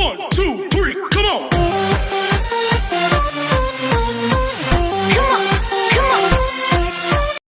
1, 2, 3, come on!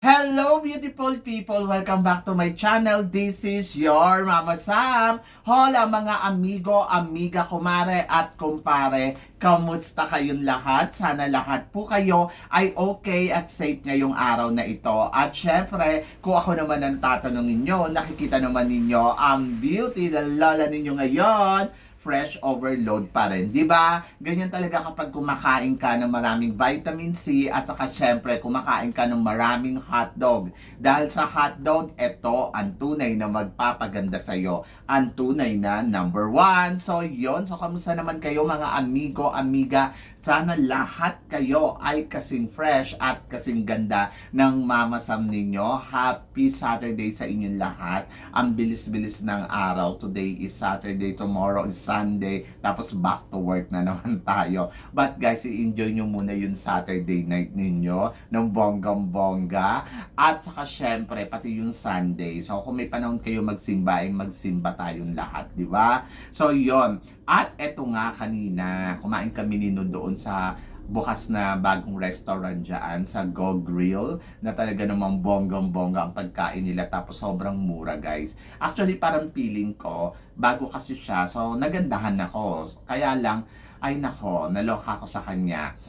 Hello beautiful people! Welcome back to my channel. This is your Mama Sam. Hola mga amigo, amiga, kumare at kumpare. Kamusta kayong lahat? Sana lahat po kayo ay okay at safe ngayong araw na ito. At syempre, kung ako naman ang tatanungin nyo, nakikita naman ninyo ang beauty na lola ninyo ngayon. Fresh overload pa rin, di ba? Ganyan talaga kapag kumakain ka ng maraming vitamin C at saka syempre kumakain ka ng maraming hotdog. Dahil sa hotdog, ito ang tunay na magpapaganda sa iyo. Ang tunay na number 1. So yon, so kamusta naman kayo mga amigo, amiga? Sana lahat kayo ay kasing fresh at kasing ganda ng Mama Sam ninyo. Happy Saturday sa inyong lahat. Ang bilis-bilis ng araw. Today is Saturday, tomorrow is Sunday, tapos back to work na naman tayo. But guys, i-enjoy nyo muna yung Saturday night ninyo ng bonggang-bongga. At saka syempre, pati yung Sunday. So kung may panahon kayo magsimba, ay magsimba tayong lahat, di ba? So yon. At eto nga kanina, kumain kami nino doon sa bukas na bagong restaurant dyan sa Go Grill na talaga namang bonggang-bongga ang pagkain nila, tapos sobrang mura guys. Actually parang feeling ko bago kasi siya, so nagandahan ako, kaya lang ay nako, naloka ako sa kanya.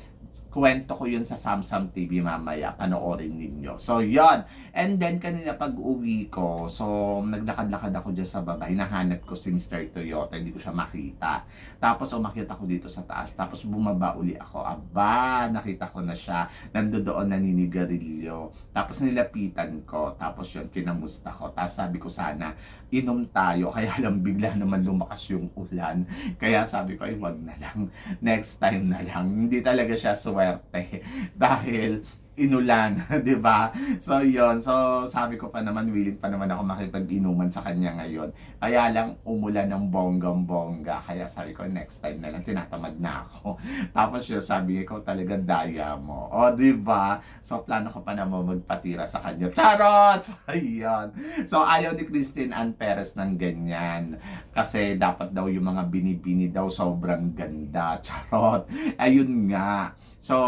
Kwento ko yun sa Samsam TV mamaya, panoorin ninyo. So yon. And then kanina pag uwi ko, so naglakad-lakad ako dyan sa baba, hinahanap ko si Mr. Toyota, hindi ko siya makita. Tapos umakyat ako dito sa taas, tapos bumaba uli ako. Aba, nakita ko na siya, nandoon naninigarilyo. Tapos nilapitan ko, tapos yun, kinamusta ko. Tapos sabi ko sana, inom tayo, kaya lang bigla naman lumakas yung ulan. Kaya sabi ko, ay wag na lang, next time na lang. Hindi talaga siya swerte dahil inulan, 'di ba? So 'yon. So sabi ko pa naman, willing pa naman ako makipag-inuman sa kanya ngayon. Kaya lang umulan ng bonggang-bongga. Kaya sabi ko next time na lang, tinatamad na ako. Tapos yun, sabi ko talaga daya mo. O 'di ba? So plano ko pa naman magpatira sa kanya. Charot! Ayun. So ayaw ni Christine Ann Perez ng ganyan. Kasi dapat daw yung mga binibini daw sobrang ganda. Charot. Ayun nga. So,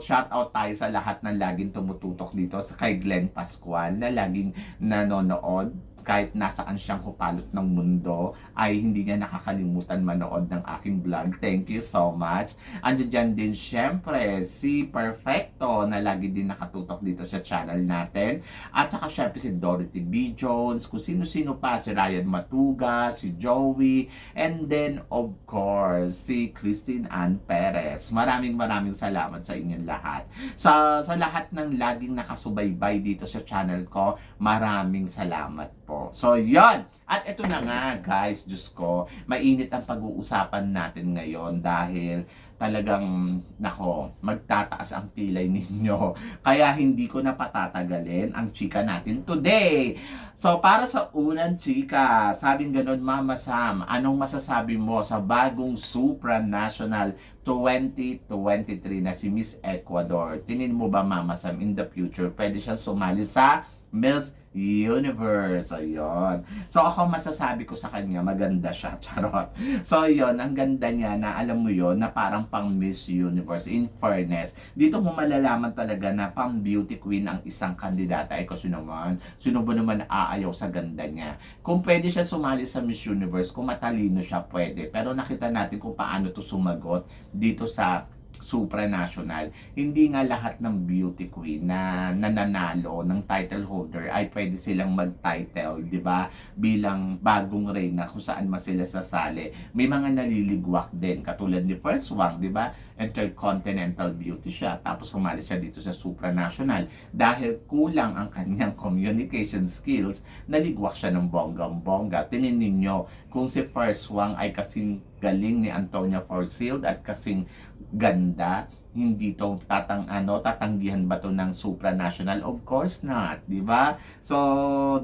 shout out tayo sa lahat ng laging tumututok dito sa kay Glenn Pascual na laging nanonood. Kahit nasaan siyang kupalot ng mundo, ay hindi niya nakakalimutan manood ng aking vlog. Thank you so much. Andiyan dyan din syempre si Perfecto na lagi din nakatutok dito sa channel natin. At saka syempre si Dorothy B. Jones, kung sino-sino pa, si Ryan Matuga, si Joey, and then of course, si Christine Ann Perez. Maraming salamat sa inyong lahat. Sa lahat ng laging nakasubaybay dito sa channel ko, maraming salamat po. So, yon. At ito na nga, guys, Diyos ko, mainit ang pag-uusapan natin ngayon dahil talagang, nako, magtataas ang pilay ninyo. Kaya hindi ko na patatagalin ang chika natin today. So, para sa unang chika, sabing ganon, Mama Sam, anong masasabi mo sa bagong supranational 2023 na si Miss Ecuador? Tingin mo ba, Mama Sam, in the future, pwede siyang sumali sa Miss Universe? Ayun. So ako masasabi ko sa kanya, maganda siya. Charot. So yun, ang ganda niya na alam mo yun, na parang pang Miss Universe. In fairness, dito mo malalaman talaga na pang beauty queen ang isang kandidata. Ay kasi naman, sino ba naman aayaw sa ganda niya? Kung pwede siya sumali sa Miss Universe, kung matalino siya, pwede. Pero nakita natin kung paano to sumagot dito sa supranational. Hindi nga lahat ng beauty queen na nananalo ng title holder ay pwede silang mag-title, di ba? Bilang bagong reyna kung saan man sila sasali. May mga naliligwak din, katulad ni First Wang, di ba? Intercontinental beauty siya. Tapos sumali siya dito sa supranational. Dahil kulang ang kanyang communication skills, naligwak siya ng bonggang-bongga. Tingin ninyo, kung si First Wang ay kasing galing ni Antonia Forsyth at kasing ganda, hindi to tatanggihan ba to ng supranational? Of course not, di ba? So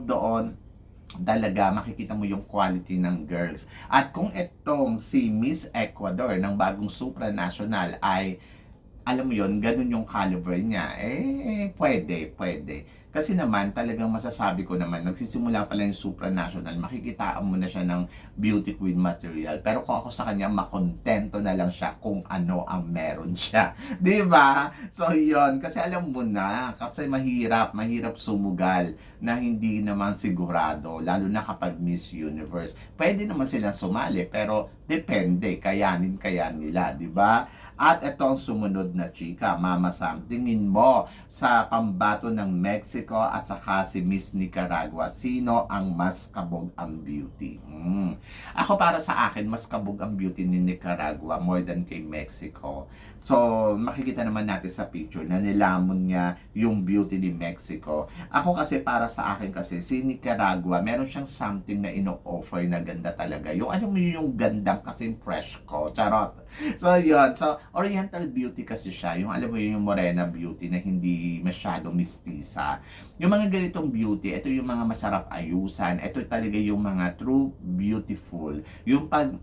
doon talaga makikita mo yung quality ng girls. At kung itong si Miss Ecuador ng bagong supranational ay alam mo yon, ganun yung caliber niya, pwede. Kasi naman, talagang masasabi ko naman, nagsisimula pa lang yung supranational, makikitaan mo na siya ng beauty queen material. Pero kung ako sa kanya, makontento na lang siya kung ano ang meron siya. Di ba? So, yon. Kasi alam mo na, kasi mahirap sumugal na hindi naman sigurado, lalo na kapag Miss Universe. Pwede naman silang sumali, pero depende, kayanin nila, di ba? At ito ang sumunod na chika, Mama Sam. Tingin mo sa pambato ng Mexico at saka si Miss Nicaragua, sino ang mas kabog ang beauty? Ako para sa akin, mas kabog ang beauty ni Nicaragua more than kay Mexico. So, makikita naman natin sa picture na nilamon niya yung beauty ni Mexico. Ako kasi para sa akin kasi, si Nicaragua, meron siyang something na ino-offer na ganda talaga. Yung alam mo yung gandang kasing fresh ko. Charot. So, yun. So, Oriental beauty kasi siya. Yung alam mo yung morena beauty na hindi masyadong mistisa. Yung mga ganitong beauty, ito yung mga masarap ayusan. Ito talaga yung mga true beautiful. Yung pag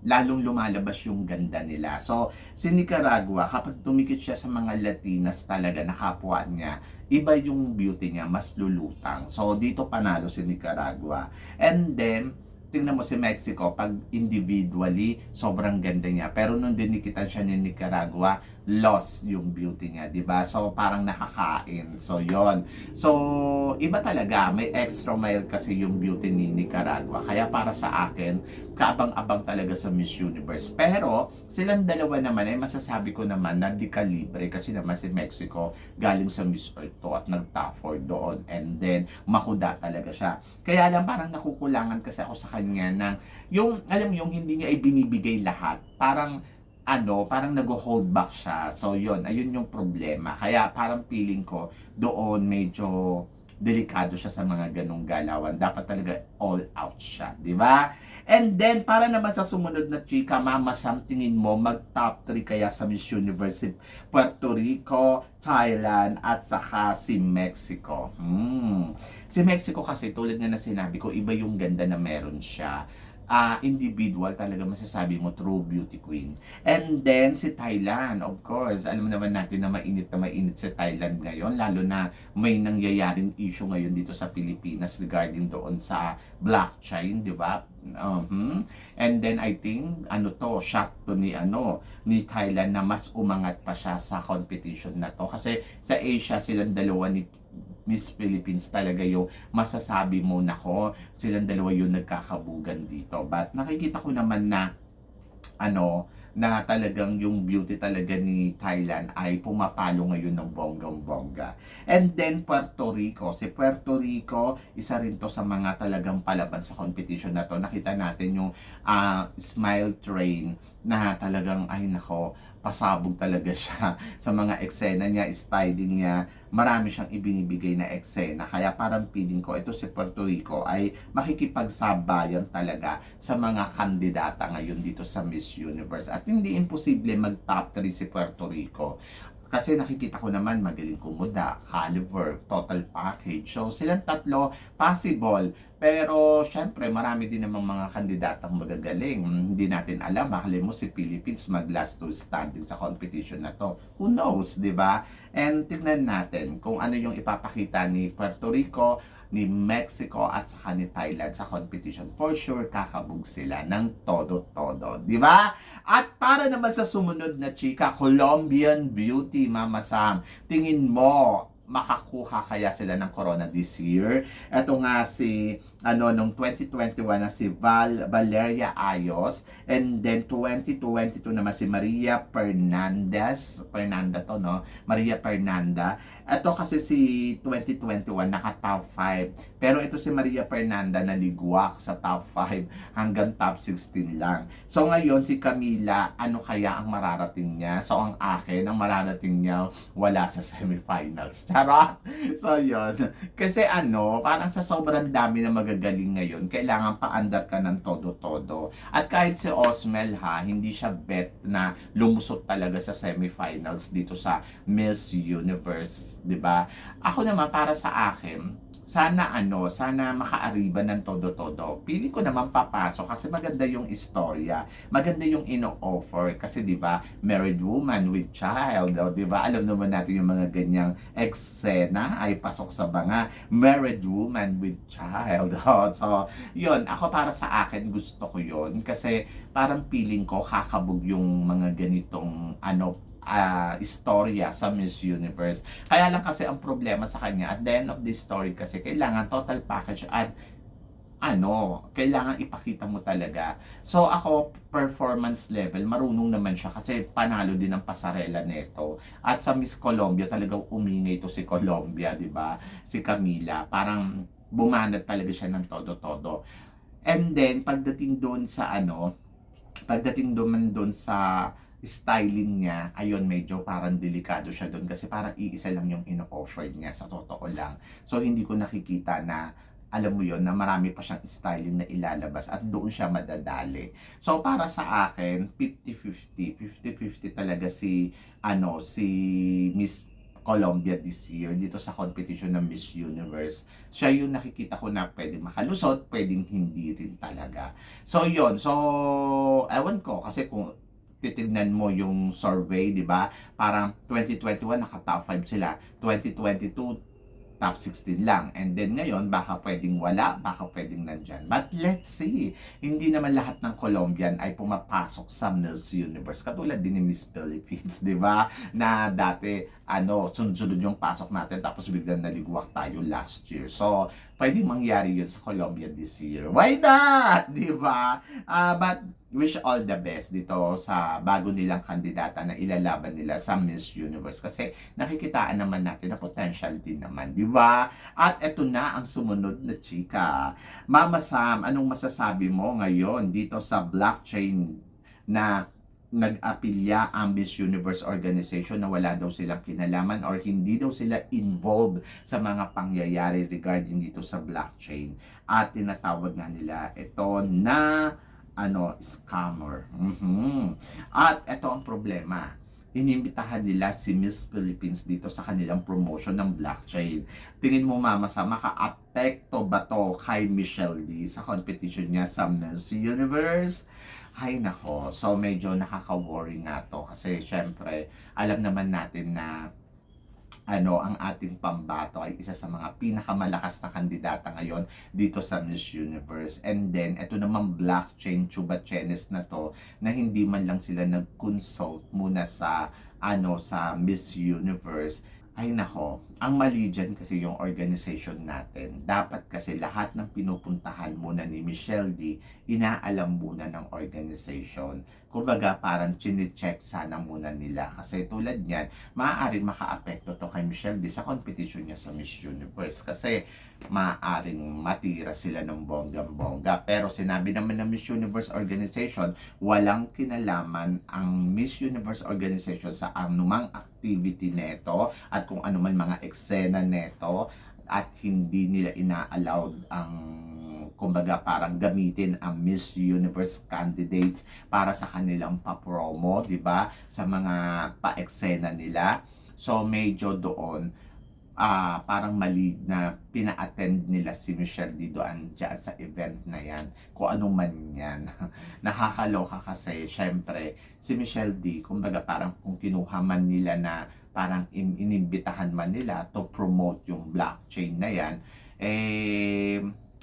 lalong lumalabas yung ganda nila. So, si Nicaragua, kapag tumikit siya sa mga Latinas talaga na kapwa niya, iba yung beauty niya, mas lulutang. So, dito panalo si Nicaragua. And then, tingnan mo si Mexico, pag individually, sobrang ganda niya. Pero nung dinikitan siya ni Nicaragua, lost yung beauty niya, di ba? So, parang nakakain. So, yon. So, iba talaga. May extra mile kasi yung beauty ni Nicaragua. Kaya para sa akin, kaabang-abang talaga sa Miss Universe. Pero, silang dalawa naman ay masasabi ko naman na di kalibre kasi naman si Mexico galing sa Miss Earth to at nag-top 4 doon. And then, makuda talaga siya. Kaya lang parang nakukulangan kasi ako sa kanya ng yung, alam yung hindi niya ibinibigay lahat. Parang parang nag-hold back siya. So, ayun yung problema. Kaya parang feeling ko, doon medyo delikado siya sa mga ganong galawan. Dapat talaga all out siya, di ba? And then, para naman sa sumunod na chika, Mama Sam, tingin mo, mag-top 3 kaya sa Miss Universe, Puerto Rico, Thailand, at saka si Mexico. Si Mexico kasi, tulad nga na sinabi ko, iba yung ganda na meron siya. Individual talaga masasabi mo true beauty queen. And then si Thailand, of course, alam naman natin na mainit si Thailand ngayon, lalo na may nangyayaring issue ngayon dito sa Pilipinas regarding doon sa blockchain, di ba? And then I think shock to ni Thailand na mas umangat pa siya sa competition na to kasi sa Asia silang dalawa ni Miss Philippines talaga yung masasabi mo nako, silang dalawa yung nagkakabugan dito. But nakikita ko naman na na talagang yung beauty talaga ni Thailand ay pumapalo ngayon ng bonggang-bongga. And then Puerto Rico. Si Puerto Rico, isa rin to sa mga talagang palaban sa competition na to. Nakita natin yung Smile Train na talagang pasabog talaga siya sa mga eksena niya, styling niya, marami siyang ibinibigay na eksena. Kaya parang feeling ko, ito si Puerto Rico ay makikipagsabayan talaga sa mga kandidata ngayon dito sa Miss Universe. At hindi imposible mag-top 3 si Puerto Rico. Kasi nakikita ko naman magaling kumuda, caliber, total package. So silang tatlo, possible. Pero syempre marami din namang mga kandidatang magagaling. Hindi natin alam, mahalin mo si Philippines mag-last two standing sa competition na to. Who knows, di ba? And tignan natin kung ano yung ipapakita ni Puerto Rico, ni Mexico at saka ni Thailand sa competition. For sure, kakabog sila ng todo-todo. Di ba? At para naman sa sumunod na chika, Colombian Beauty, Mama Sam, tingin mo, makakuha kaya sila ng corona this year? Ito nga si nung 2021 na si Valeria Ayos, and then 2022 naman si Maria Fernanda to, no? Maria Fernanda. Ito kasi si 2021 naka top 5. Pero ito si Maria Fernanda naligwak sa top 5 hanggang top 16 lang. So ngayon si Camila, ano kaya ang mararating niya? So ang akin, ang mararating niya wala sa semifinals. Charot! So yun. Kasi parang sa sobrang dami na magagaling ngayon, kailangan paandar ka ng todo-todo. At kahit si Osmel hindi siya bet na lumusot talaga sa semifinals dito sa Miss Universe, 'di ba? Ako naman para sa akin, sana makaariba ng todo-todo. Pili ko naman papasok kasi maganda yung istorya, maganda yung ino-offer kasi 'di ba, married woman with child, o 'di ba? Alam naman natin yung mga ganyang eksena ay pasok sa mga married woman with child. Oh, so, 'yun, ako para sa akin gusto ko 'yun kasi parang feeling ko kakabog yung mga ganitong istorya sa Miss Universe. Kaya lang kasi ang problema sa kanya, at the end of the story kasi, kailangan total package at kailangan ipakita mo talaga. So ako, performance level, marunong naman siya kasi panalo din ang pasarela nito. At sa Miss Colombia, talagang umingay ito si Colombia, di ba? Si Camila, parang bumanat talaga siya ng todo-todo. And then, pagdating doon sa styling niya, ayun, medyo parang delikado siya doon kasi parang iisa lang yung ino-offer niya sa totoo lang. So hindi ko nakikita na, alam mo yon, na marami pa siyang styling na ilalabas at doon siya madadali. So para sa akin, 50-50. 50-50 talaga si Miss Colombia this year dito sa competition ng Miss Universe. Siya yung nakikita ko na pwedeng makalusot, pwedeng hindi rin talaga. So yon. So ewan ko kasi kung titignan mo yung survey, di ba? Parang 2021 naka-top 5 sila, 2022 top 16 lang. And then ngayon, baka pwedeng wala, baka pwedeng nandyan. But let's see. Hindi naman lahat ng Colombian ay pumapasok sa Miss Universe. Katulad din ni Miss Philippines, di ba? Na dati, sunod-sunod yung pasok natin, tapos biglang naligwak tayo last year. So, pwedeng mangyari yun sa Colombia this year. Why not? Di ba? But wish all the best dito sa bago nilang kandidata na ilalaban nila sa Miss Universe kasi nakikitaan naman natin na potential din naman, di ba? At eto na ang sumunod na chika. Mama Sam, anong masasabi mo ngayon dito sa blockchain na nag-apilya ang Miss Universe organization na wala daw silang kinalaman or hindi daw sila involved sa mga pangyayari regarding dito sa blockchain, at tinatawag nga nila ito na scammer. At ito ang problema. Inimbitahan nila si Miss Philippines dito sa kanilang promotion ng blockchain. Tingin mo, Mama Sam, maka-apekto ba to kay Michelle D sa competition niya sa Miss Universe? Ay nako, so medyo nakaka-worry nga to kasi syempre alam naman natin na ang ating pambato ay isa sa mga pinakamalakas na kandidata ngayon dito sa Miss Universe. And then, ito naman blockchain chubachenes na to na hindi man lang sila nag-consult muna sa Miss Universe. Ay nako, ang mali dyan kasi yung organization natin. Dapat kasi lahat ng pinupuntahan muna ni Michelle D, inaalam muna ng organization. Kumbaga parang chine-check sana muna nila. Kasi tulad niyan, maaaring maka-apekto to kay Michelle D sa competition niya sa Miss Universe. Kasi maaaring matira sila ng bonggang-bongga. Pero sinabi naman ng Miss Universe organization, walang kinalaman ang Miss Universe organization sa anumang activity neto at kung ano man mga eksena neto, at hindi nila ina-allowed ang kumbaga parang gamitin ang Miss Universe candidates para sa kanilang pa-promo, 'di ba? Sa mga pa-eksena nila. So medyo doon parang mali na pina-attend nila si Michelle D doon dyan sa event na yan. Kung ano man yan. Nakakaloka kasi, syempre, si Michelle D, kumbaga parang kung kinuha man nila na parang inimbitahan man nila to promote yung blockchain na yan,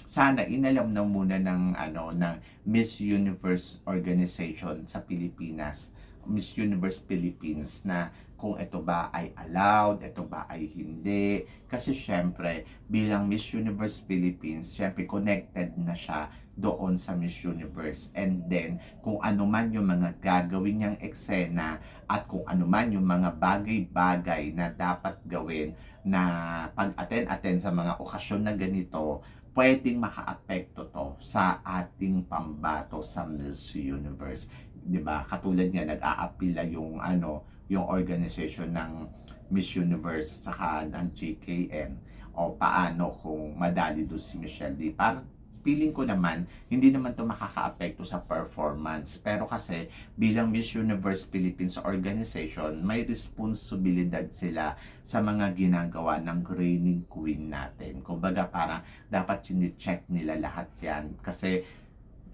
sana inalam na muna ng Miss Universe organization sa Pilipinas, Miss Universe Philippines, na kung ito ba ay allowed, ito ba ay hindi. Kasi syempre, bilang Miss Universe Philippines, syempre connected na siya doon sa Miss Universe. And then, kung ano man yung mga gagawin niyang eksena at kung ano man yung mga bagay-bagay na dapat gawin na pag-attend sa mga okasyon na ganito, pwedeng makaapekto to sa ating pambato sa Miss Universe. 'Di ba? Katulad niya, nag-aapila yung organization ng Miss Universe saka ng GKN, o paano kung madali doon si Michelle D. feeling ko naman, hindi naman to makaka-apekto sa performance. Pero kasi, bilang Miss Universe Philippines Organization, may responsibilidad sila sa mga ginagawa ng reigning queen natin. Kumbaga, para dapat chine-check nila lahat yan. Kasi,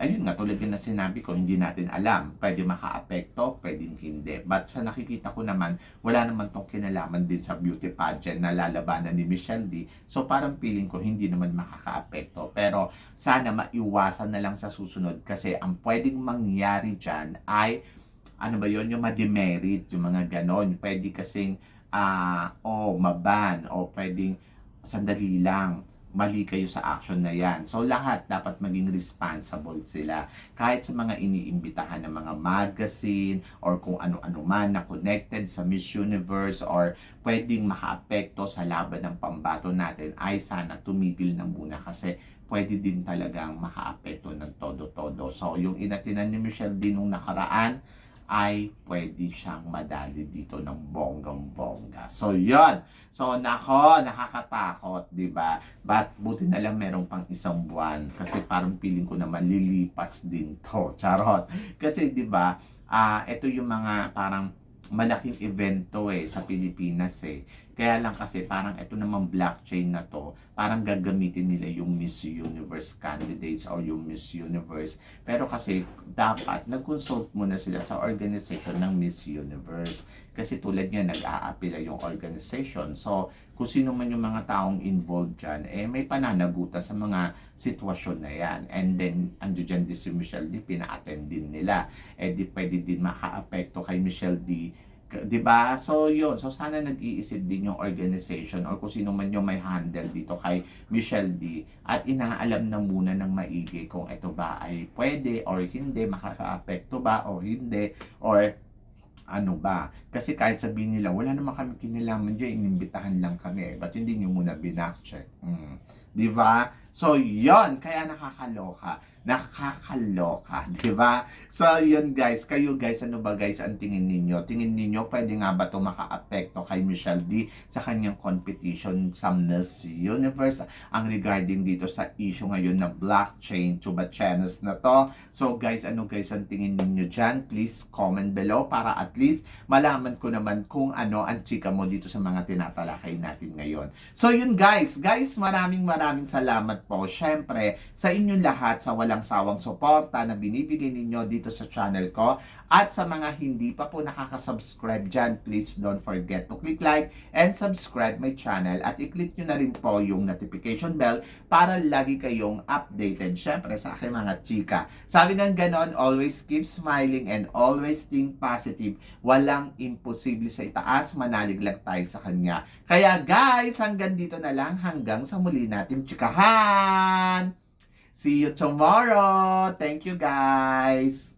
ayun nga, tulad din na sinabi ko, hindi natin alam. Pwede maka-apekto, pwedeng hindi. But sa nakikita ko naman, wala naman tong kinalaman din sa beauty pageant na lalabanan ni Michelle D. So parang feeling ko, hindi naman makaka-apekto. Pero sana maiwasan na lang sa susunod kasi ang pwedeng mangyari dyan ay, ano ba yun, yung ma-demerit, yung mga ganon. Pwede kasing, maban, o pwedeng sandali lang mali kayo sa action na yan. So, lahat dapat maging responsible sila. Kahit sa mga iniimbitahan ng mga magazine or kung ano-ano man na connected sa Miss Universe or pwedeng makaapekto sa laban ng pambato natin, ay sana tumigil na muna kasi pwede din talagang makaapekto ng todo-todo. So, yung inatinan ni Michelle din nung nakaraan, ay pwede siyang madali dito ng bonggang-bongga. So, yon. So, nakakatakot, di ba? But, buti na lang merong pang isang buwan kasi parang feeling ko naman lilipas din to. Charot. Kasi, di ba, ito yung mga parang malaking evento sa Pilipinas Kaya lang kasi parang ito namang blockchain na to, parang gagamitin nila yung Miss Universe candidates or yung Miss Universe. Pero kasi dapat nag-consult muna sila sa organization ng Miss Universe. Kasi tulad niya, nag-aapila yung organization. So, kung sino man yung mga taong involved dyan, may pananagutan sa mga sitwasyon na yan. And then, andyo dyan di si Michelle D, pina-attend din nila. Di pwede din maka-apekto kay Michelle D, 'di ba? So, yun. So, sana nag-iisip din yung organization or kung sino man yung may handle dito kay Michelle D at inaalam na muna ng maigi kung ito ba ay pwede or hindi, makaka-apekto ba o hindi, or ano ba? Kasi kahit sabihin nila, wala naman kami kinalaman dyan, inimbitahan lang kami. Ba't hindi nyo muna binack-check? Di ba? So, yon kaya nakakaloka. Nakakaloka, di ba? So, yun guys. Kayo guys, ano ba guys ang tingin ninyo? Tingin ninyo, pwede nga ba ito maka-apekto kay Michelle D sa kanyang competition sa Miss Universe? Ang regarding dito sa issue ngayon na blockchain tuba channels na to. So, guys, ano guys ang tingin ninyo dyan? Please comment below para at least malaman ko naman kung ano ang chika mo dito sa mga tinatalakay natin ngayon. So, yun guys. Guys, maraming salamat po. Syempre, sa inyong lahat, sa walang sawang suporta na binibigay ninyo dito sa channel ko. At sa mga hindi pa po nakaka-subscribe dyan, please don't forget to click like and subscribe my channel. At i-click nyo na rin po yung notification bell para lagi kayong updated. Syempre, sa aking mga chika. Sabi ng ganon, always keep smiling and always think positive. Walang imposible sa itaas, manalig lang tayo sa kanya. Kaya guys, hanggang dito na lang, hanggang sa muli natin chikahan! See you tomorrow! Thank you guys!